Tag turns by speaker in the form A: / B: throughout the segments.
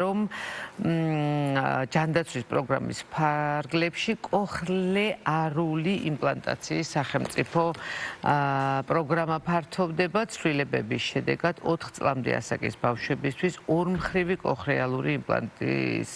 A: რომ ჯანდაცვის პროგრამის ფარგლებში კოხლეარული იმპლანტაციის სახელმწიფო პროგრამა ფართოვდება ცვლილებების შედეგად 4 წლამდე ასაკის ბავშვებისთვის ორმხრივი კოხლეარული იმპლანტის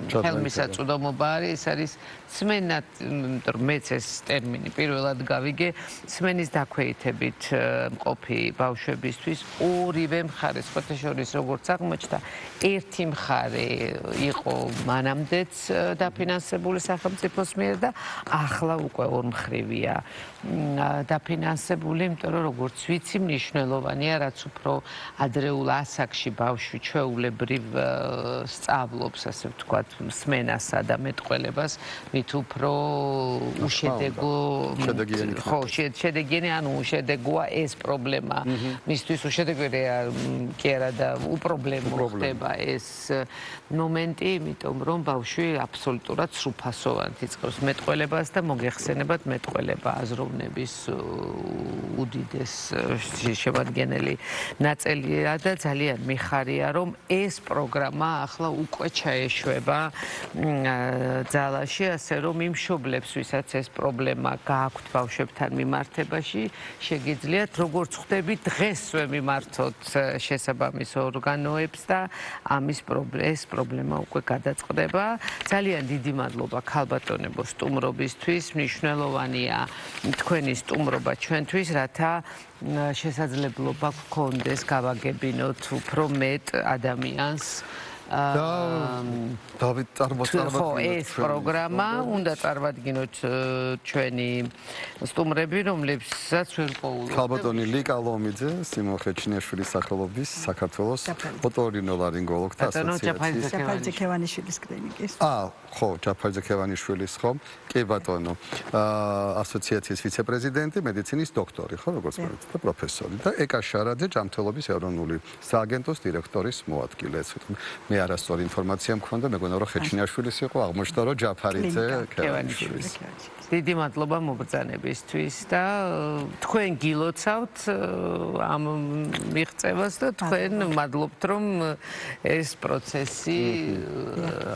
A: ხელმისაწვდომობა არის. ეს არის სმენა, მეც ეს ტერმინი პირველად გავიგე, სმენის დაქვეითებით მყოფი ბავშვებისთვის ორივე მხარე, სხვათა შორის როგორც აღმოჩნდა, ერთი მხარე იყო მანამდეც დაფინანსებული სახელმწიფოს მიერ და ახლა უკვე ორმხრივია დაფინანსებული, იმიტომ რომ როგორც ვიცი, მნიშვნელოვანია, რაც უფრო ადრეულ ასაკში ბავშვი ჩვეულებრივ სწავლობს, ასე ვთქვათ, სმენასა და მეტყველებას, მით უფრო უშედეგო შედეგიანი, ანუ უშედეგოა ეს პრობლემა. მისთვის უშედეგოა კი არა და უპრობლემო ხდება ეს მომენტი, იმიტომ რომ ბავშვი აბსოლუტურად სრულფასოვანად იწყებს მეტყველებას და მოგეხსენებათ მეტყველება აზროვნების უდიდეს შემადგენელი ნაწილია და ძალიან მიხარია, რომ ეს პროგრამა ახლა უკვე ჩაეშვება ძალაში, ასე რომ იმ მშობლებს, ვისაც ეს პრობლემა გააქვთ ბავშვებთან მიმართებაში, შეგიძლიათ როგორც ხვდებით, დღესვე მიმართოთ შესაბამის ორგანოებს და ეს პრობლემა უკვე გადაწყდება. ძალიან დიდი მადლობა ქალბატონებო სტუმრობისთვის. მნიშვნელოვანია თქვენი სტუმრობა ჩვენთვის, რათა შესაძლებლობა გქონდეს გავაგებინოთ უფრო მეტ ადამიანს
B: დავით წარმოწარვადგინოთ
A: ეს პროგრამა უნდა წარმატგინოთ ჩვენი სტუმრები, რომლებსაც ვერ პოულობთ.
B: ქალბატონი ლიკა ლომიძე, სიმონ ხეჩინაშვილის სახელობის საქართველოს ოტორინოლარინგოლოგთა ასოციაციის
C: ჯაფარიძე-ქევანიშვილის კლინიკის.
B: ხო, ჯაფარიძე-ქევანიშვილის, ხო? კი ბატონო. ასოციაციის ვიცე-პრეზიდენტი, მედიცინის დოქტორი, ხო, როგორც მოიცით და პროფესორი და ეკა შარაძე, ჯანმრთელობის ეროვნული სააგენტოს დირექტორის მოადგილე. მე არასწორი ინფორმაცია მქონდა, მეგონა რომ ხეჩინაშვილის იყო, აღმოჩნდა რომ ჯაფარიძე-ქევანიშვილის.
A: დიდი მადლობა მობრძანებისთვის და თქვენ გილოცავთ ამ მიღწევას და თქვენ მადლობთ, რომ ეს პროცესი,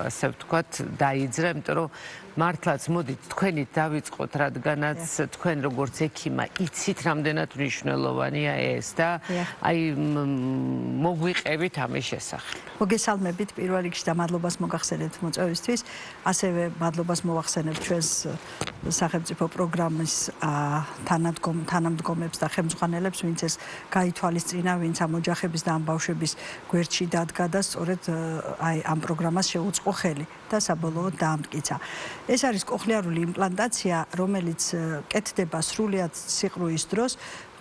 A: ასე ვთქვათ, დაიძრა, იმიტომ რომ მართლაც მოდით თქვენით დავიწყოთ, რადგანაც თქვენ როგორც ექიმა იცით, რამდენად მნიშვნელოვანია ეს და აი მოგვიყევით ამის შესახებ.
C: მოგესალმებით პირველ რიგში და მადლობას მოგახსენებთ მოწვევისთვის. ასევე მადლობას მოვახსენებთ ჩვენს სახელმწიფო პროგრამის თანამდგომებს და ხელმძღვანელებს, ვინც ეს გაითვალისწინა, ვინც ამ ოჯახების და ამ ბავშვების გვერდში დადგა და სწორედ აი ამ პროგრამას შეუწყო ხელი და საბოლოოდ დაამტკიცა. ეს არის კოხლეარული იმპლანტაცია, რომელიც კეთდება სრულიად სიყრუის დროს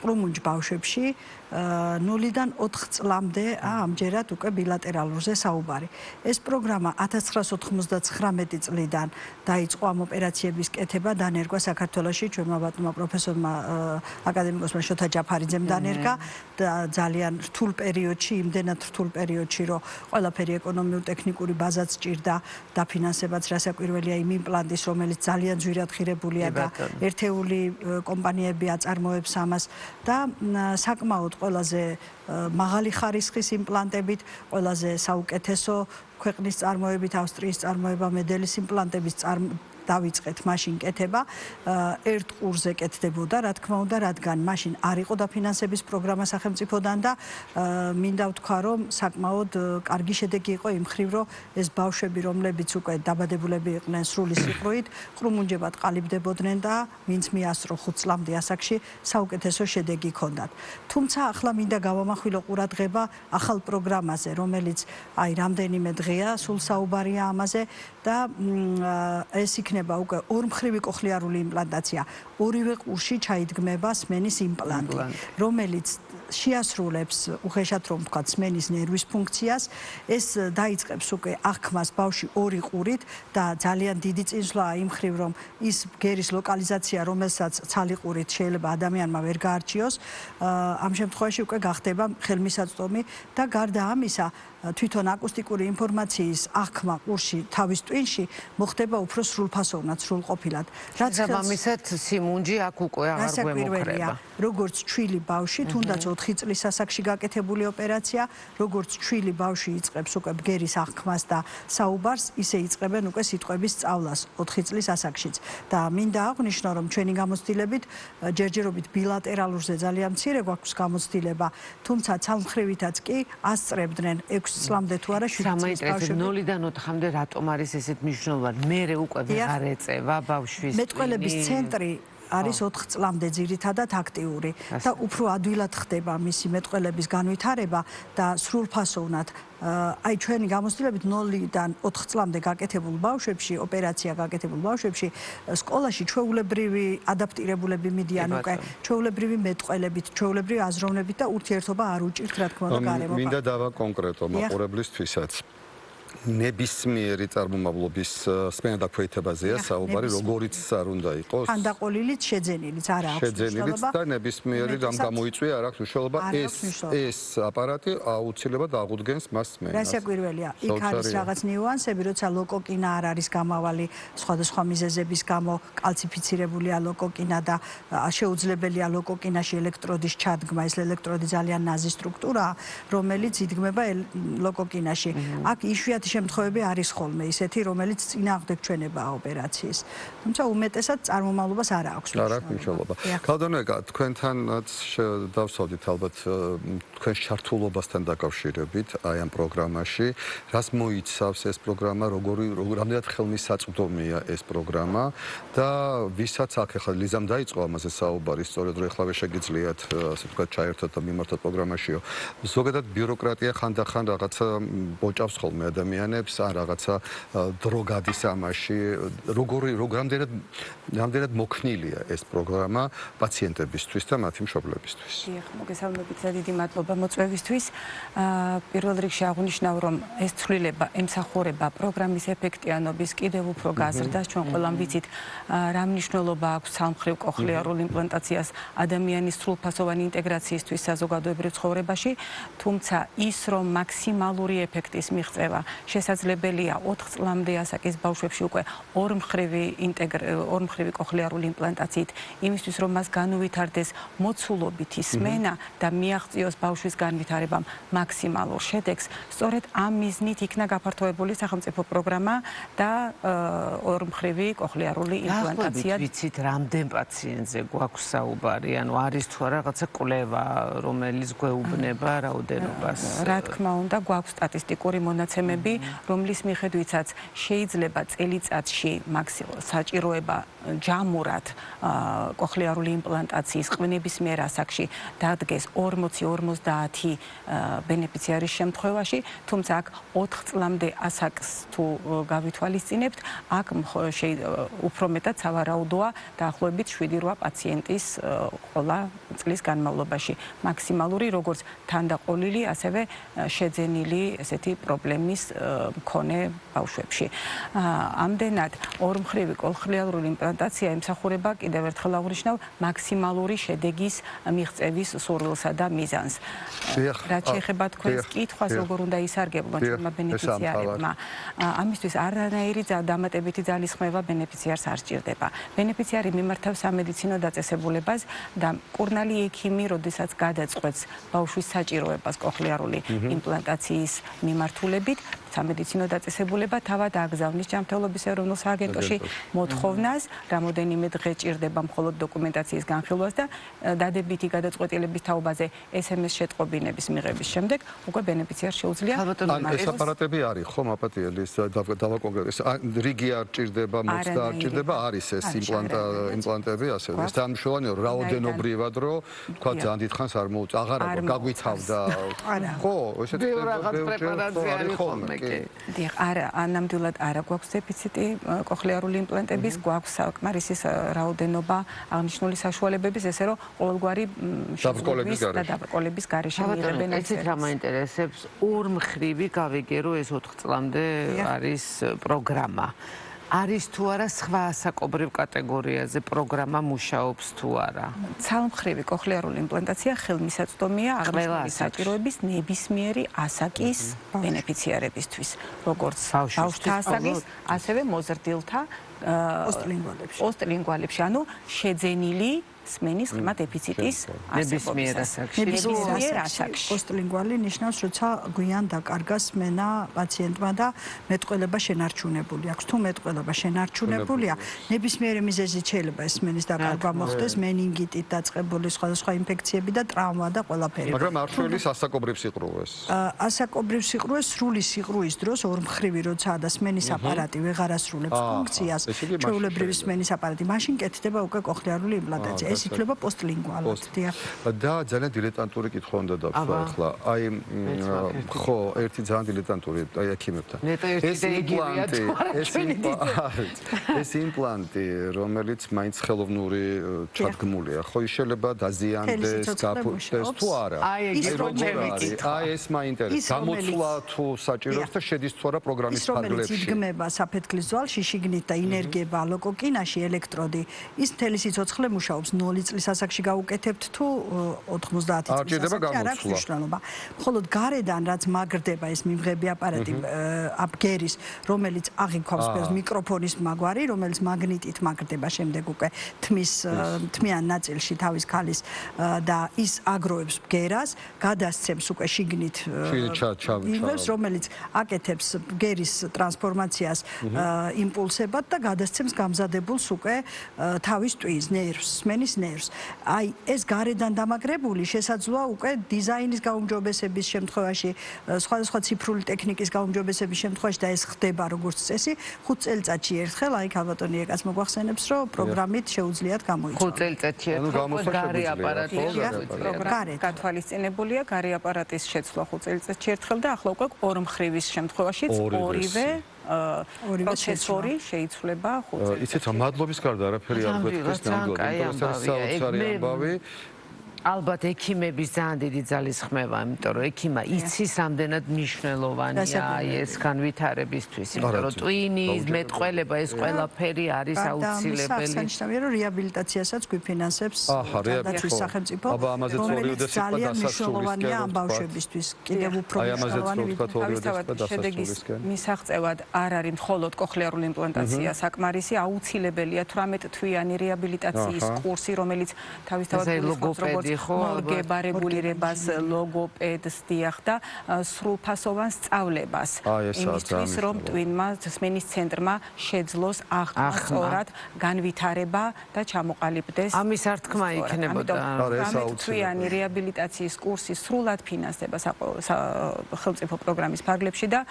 C: ყრუმუნჯ ბავშვებში 0-დან 4 წლამდე, ამჯერად უკვე ბილატერალურზე საუბარი. ეს პროგრამა 1999 წლიდან დაიწყო ამ ოპერაციების კეთება, დანერგვა საქართველოში ჩვენმა ბატონმა პროფესორმა აკადემიკოსმა შოთა ჯაფარიძემ დანერგა და ძალიან რთულ პერიოდში, იმდენად რთულ პერიოდში, რომ ყველაფერი ეკონომიურ-ტექნიკური ბაზაც სჭირდა, დაფინანსებაც რასაკვირველია იმ იმპლანტის, რომელიც ძალიან ძვირად ღირებულია და ერთეული კომპანიები აწარმოებს ამას და საკმაოდ ყველაზე მაღალი ხარისხის იმპლანტებით, ყველაზე საუკეთესო ქვეყნის წარმოებით, ავსტრიის წარმოება მედელის იმპლანტების დავიწყეთ მაშინ კეთება, ერთ ყურზე კეთდებოდა, რა თქმა უნდა, რადგან მაშინ არ იყო დაფინანსების პროგრამა სახელმწიფოდან და მინდა ვთქვა, რომ საკმაოდ კარგი შედეგი იყო იმ მხრივ, რომ ეს ბავშვები, რომლებიც უკვე დაბადებულები იყვნენ სრული სიყრუით, ყრუმუნჯებად ყალიბდებოდნენ და ვინც მიასწრო 5 წლამდე ასაკში საუკეთესო შედეგი ჰქონდათ. თუმცა ახლა მინდა გავამახვილო ყურადღება ახალ პროგრამაზე, რომელიც აი რამდენიმე დღეა სულ საუბარია ამაზე და ეს იქნება უკვე ორმხრივი კოხლეარული იმპლანტაცია. ორივე ყურში ჩაიდგმება სმენის იმპლანტი, რომელიც შეასრულებს უხეშად რომ ვთქვათ სმენის ნერვის ფუნქციას. ეს დაიწყებს უკვე აღქმას ბავშვი ორი ყურით და ძალიან დიდი წინსვლაა იმ მხრივ, რომ ის ბგერის ლოკალიზაცია, რომელსაც ცალი ყურით შეიძლება ადამიანმა ვერ გაარჩიოს, ამ შემთხვევაში უკვე გახდება ხელმისაწვდომი და გარდა ამისა თვითონ აკუსტიკური ინფორმაციის აღქმა ყურში თავის ტვინში მოხდება უფრო სრულფასოვნად, სრულყოფილად.
A: შესაბამისად სიმუნჯი აქ უკვე აღარ გვემოქრება.
C: როგორც ჩვილი ბავში, თუნდაც 4 წლის ასაკში გაკეთებული ოპერაცია, როგორც ჩვილი ბავში იწყებს უკვე ბგერის აღქმას და საუბარს, ისე იწყებენ უკვე სიტყვების სწავლას 4 წლის ასაკშიც. და მინდა აღვნიშნო, რომ ჩვენი გამოცდილებით ჯერჯერობით ბილატერალურზე ძალიან მცირე გვაქვს გამოცდილება, თუმცა ცალმხრივითაც კი ასწრებდნენ 6 წლამდე თუ არა 7 წლის ბავშვები.
A: 0-დან 4-მდე რატომ არის ესეთ მნიშვნელოვანი? მერე უკვე ვეღარ ეწევა ბავშვის
C: მეტყველების ცენტრი არის 4 წლამდე ძირითადად აქტიური და უფრო ადვილად ხდება მისი მეტყველების განვითარება და სრულფასოვნად. აი ჩვენი გამოცდილებით 0-დან 4 წლამდე გაკეთებულ ბავშვებში, ოპერაცია გაკეთებულ ბავშვებში, სკოლაში ჩვეულებრივი ადაპტირებულები მიდიან უკვე, ჩვეულებრივი მეტყველებით, ჩვეულებრივი აზროვნებით და ურთიერთობა არ უჭირთ რა თქმა უნდა გარემო.
B: მინდა დავაკონკრეტო მაყურებლისთვისაც. ნებისმიერი წარმომავლობის სმენდაქვეითებაზეა საუბარი, როგორიც არ უნდა იყოს.
C: თანდაყოლილიც, შეძენილიც არა აქვს
B: შეძენილიც და ნებისმიერი რამ გამოიწვია არ აქვს მნიშვნელობა. ეს აპარატი აუცილებლად აღუდგენს მას სმენას.
C: რასაკვირველია, იქ არის რაღაც ნიუანსები, როცა ლოკოკინა არ არის გამავალი სხვადასხვა მიზეზების გამო, კალციფიცირებულია ლოკოკინა და შეუძლებელია ლოკოკინაში ელექტროდის ჩადგმა, ეს ელექტროდი ძალიან ნაზი სტრუქტურაა, რომელიც იდგმება ლოკოკინაში. აქ იშვიათი შემთხვევები არის ხოლმე ისეთი, რომელიც წინააღმდეგ ჩვენებაა ოპერაციის. თუმცა უმეტესად წარმომავლობას არ აქვს.
B: არ აქვს მნიშვნელობა. ქალბატონო, თქვენთანაც დავსვავდით ალბათ თქვენ ჩართულობასთან დაკავშირებით აი ამ პროგრამაში, რას მოიცავს ეს პროგრამა, რამდენად ხელმისაწვდომია ეს პროგრამა და ვისაც აქ ახლა ლიზამ დაიწყო ამაზე საუბარი, სწორედ რომ ეხლა შეგიძლიათ ასე ვთქვათ ჩაერთოთ და მიმართოთ პროგრამაშიო. ზოგადად ბიუროკრატია ხანდახან რაღაცა ბოჭავს ხოლმე ადამიანებს, ან რაღაცა დრო გადის ამაში, რამდენად მოქნილია ეს პროგრამა პაციენტებისთვის და მათი მშობლებისთვის.
D: დიახ, მოგესალმებით და დიდი მადლობა მოწვევისთვის. პირველ რიგში აღვნიშნავ, რომ ეს ცვლილება ემსახურება პროგრამის ეფექტიანობის კიდევ უფრო გაზრდას. ჩვენ ყველამ ვიცით, რა მნიშვნელობა აქვს ცალმხრივ კოხლიარულ იმპლანტაციას ადამიანის სრულფასოვანი ინტეგრაციისთვის საზოგადოებრივ ცხოვრებაში, თუმცა ის, რომ მაქსიმალური ეფექტის მიღწევა შესაძლებელია 4 წლამდე ასაკის ბავშვებში უკვე ორმხრივი კოხლიარული იმპლანტაციით, იმისთვის რომ მას განუვითარდეს მოცულობითი სმენა და მიაღწიოს ბავშვის განვითარებამ მაქსიმალურ შედეგს, სწორედ ამ მიზნით იქნა გაფართოებული სახელმწიფო პროგრამა და ორმხრივი კოხლიარული იმპლანტაცია.
A: ვიცით, რამდენ პაციენტზე გვაქვს საუბარი, ანუ არის თუ არა რაღაცა კვლევა, რომელიც გვეუბნება რაოდენობას?
D: რა თქმა უნდა, გვაქვს სტატისტიკური მონაცემები, რომლის მიხედვითაც შეიძლება წელიწადში საჭიროება ჯამურად კოხლიარული იმპლანტაციის ყვნების მიერ ასაკში დადგეს 40-50 ბენეფიციარის შემთხვევაში, თუმცა აქ 4 წლამდე ასაკს თუ გავითვალისწინებთ, აქ უფრო მეტად სავარაუდოა დაახლოებით 7-8 პაციენტის ყველა წლის განმავლობაში. მაქსიმალური, როგორც თანდაყოლილი, ასევე შეძენილი ესეთი პრობლემის მქონე ბავშვებში. ამდენად ორმხრივი კოხლიარული იმპლანტაცია ემსახურება, კიდევ ერთხელ აღვნიშნავ, მაქსიმალური შედეგის მიღწევის სურვილსა და მიზანს. რაც შეეხება თქვენს კითხვას, როგორ უნდა ისარგებლონ ჩვენმა ბენეფიციარებმა, ამისთვის არანაირი დამატებითი ძალისხმევა ბენეფიციარს არ სჭირდება. ბენეფიციარი მიმართავს სამედიცინო დაწესებულებას და მკურნალი ექიმი, როდესაც გადაწყვეტს ბავშვის საჭიროებას კოხლიარული იმპლანტაციის მიმართულებით, სამედიცინო დაწესებულება თავად აგზავნის ჯანმრთელობის ეროვნულ სააგენტოში მოთხოვნას, რამოდენიმე დღე ჭირდება მხოლოდ დოკუმენტაციის განხილვას და დადებითი გადაწყვეტილების თაობაზე SMS შეტყობინების მიღების შემდეგ უკვე ბენეფიციარს შეუძლია.
B: ეს აპარატები არის ხო, მაპატიელის დავაკონკრეტოს. რიგი არ ჭირდება, მოცდა არ ჭირდება, არის ეს იმპლანტები, ასე. ეს თანამშრომლობენ რაოდენობრივად, რომ თქვა ძალიან დიდხანს არ მოუწ, აღარ გაგვიცავდა. ხო, ესეთი
A: რაღაც პრეპარაცია არის ხოლმე.
D: დიახ, არა, ნამდვილად არა გვაქვს დეფიციტი კოხლიარული იმპლანტების, გვაქვს საკმარისი რაოდენობა აღნიშნული საშუალებების, ესე რომ ყოველგვარი დაბრკოლების გარეშე მიიღებენ.
A: ეცით რა მაინტერესებს, ორმხრივი გავიგე, რომ ეს 4 წლამდე არის პროგრამა. არის თუ არა სხვა ასაკობრივ კატეგორიაზე პროგრამა მუშაობს თუ არა?
D: ცალმხრივი კოხლიარული იმპლანტაცია ხელმისაწვდომია აღნიშნული საჭიროების ნებისმიერი ასაკის ბენეფიციარებისთვის, როგორც ბავშვთა ასაკის, ასევე მოზრდილთა პოსტლინგვალებში, ანუ შეძენილი სმენის ღრმა დეფიციტის
A: ნებისმიერ ასაკში.
D: ნებისმიერ ასაკში.
C: პოსტლინგვალი ნიშნავს, როცა გვიან დაკარგა სმენა პაციენტმა და მეტყველება შენარჩუნებული აქვს. თუ მეტყველება შენარჩუნებულია, ნებისმიერი მიზეზით შეიძლება ეს სმენის დაკარგვა მოხდეს, მენინგიტით დაწყებული სხვადასხვა ინფექციები და ტრავმა და ყველაფერი.
B: მაგრამ არ შველის ასაკობრივ სიყრუეს.
C: ასაკობრივ სიყრუეს სრული სიყრუის დროს ორმხრივი როცაა და სმენის აპარატი ვეღარ ასრულებს ფუნქციას, ჩვეულებრივი სმენის აპარატი, მაშინ კეთდება უკვე კოხლიარული იმპლანტაცია. ეს ითვლება პოსტლინგვალად.
B: და ძალიან დილეტანტური კითხვა უნდა დავსვა ახლა. აი ხო, ერთი ძალიან დილეტანტური, აი ექიმებთან. ეს იმპლანტი, რომელიც მაინც ხელოვნური ჩადგმულია, ხო, შეიძლება დაზიანდეს, გაფუჭდეს თუ არა?
A: აი
B: ეს მაინტერესებს. გამოცვლა თუ საჭიროებს და შედის თუ არა პროგრამის ფარგლებში.
C: ის იდგმება საფეთქლის ძვალში შიგნით და ინერგება ლოკოკინაში ელექტროდი, ის მთელი სიცოცხლე მუშაობს. 0 წლის ასაკში გაუკეთებთ თუ 90 წლის ასაკში არ აქვს მნიშვნელობა. მხოლოდ გარედან რაც მაგრდება ეს მიმღები აპარატი აბგერის, რომელიც აღიქვავს ბერს მიკროფონის მაგვარი, რომელიც მაგნიტით მაგრდება შემდეგ უკვე თმიან ნაწილში თავის ქალის და ის აგროვებს ბგერას, გადასცემს უკვე შიგნით იმებს, რომელიც აკეთებს ბგერის ტრანსფორმაციას იმპულსებად და გადასცემს გამზადებულს უკვე თავის ტვინს, ნერვს, სმენის ნერვს. აი ეს გარედან დამაგრებული შესაძლოა უკვე დიზაინის გაუმჯობესების შემთხვევაში, სხვადასხვა ციფრული ტექნიკის გაუმჯობესების შემთხვევაში და ეს ხდება როგორც წესი 5 წელიწადში ერთხელ, აი ქალბატონი ეკაც მოგვახსენებს, რომ პროგრამით შეუძლიათ გამოიწვიოს.
A: 5 წელიწადში ერთხელ გარე აპარატი
D: გათვალისწინებულია გარე აპარატის შეცვლა 5 წელიწადში ერთხელ და ახლა უკვე ორმხრივის შემთხვევაშიც ორივე პროცესორი შეიცვლება 5 წელიწადში.
B: იცით რა, მადლობის გარდა არაფერი არ გვეთქეს ნამდვილად, იმიტომ რომ საოცარი ამბავი.
A: ალბათ ექიმების ძალიან დიდი ძალის ხმევა, იმიტომ რომ ექიმა იცის რამდენად მნიშვნელოვანია ეს განვითარებისთვის, იმიტომ რომ ტვინის მეტყველება ეს ყველაფერი არის აუცილებელი.
C: სანიშნავია, რომ რეაბილიტაციასაც გვიფინანსებს დაცვის სახელმწიფო,
B: რომელიც
C: ძალიან მნიშვნელოვანია ამ ბავშვებისთვის, კიდევ უფრო მნიშვნელოვანი
D: შედეგის მისაღწევად არ არის მხოლოდ კოხლიარული იმპლანტაცია საკმარისი, აუცილებელია 18 თვიანი რეაბილიტაციის კურსი, რომელიც თავისთავად გულისხმობს მოგებარებულირებას, ლოგოპედს დიახ და სრულფასოვან სწავლებას. იმისთვის, რომ ტვინმა, სმენის ცენტრმა შეძლოს აღქმა სწორად განვითარება და ჩამოყალიბდეს.
A: ამის არ თქმა იქნებოდა.
D: 18 თვიანი რეაბილიტაციის კურსი სრულად ფინანსდება სახელმწიფო პროგრამის ფარგლებში და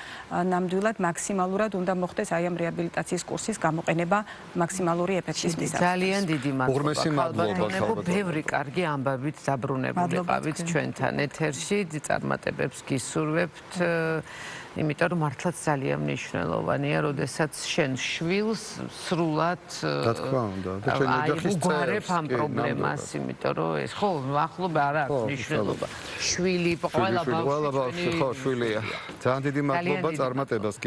D: ნამდვილად მაქსიმალურად უნდა მოხდეს აი ამ რეაბილიტაციის კურსის გამოყენება მაქსიმალური ეფექტის მისაღწევად.
A: ძალიან დიდი მადლობა.
B: მადლობა.
A: ბევრი კარგი ამბავით დაბრუნებულიყავით ჩვენთან ეთერში, წარმატებებს გისურვებთ, იმიტომ რომ მართლაც ძალიან მნიშვნელოვანია, როდესაც შენ შვილს სრულად
B: რა თქმა უნდა, და შენ ოჯახის
A: უგვარებ ამ პრობლემას, იმიტომ რომ ეს ხო ახლობა არ აქვს მნიშვნელობა. შვილი ყველა ბავშვი
B: ხო შვილია. ძალიან დიდი მადლობა წარმატებას.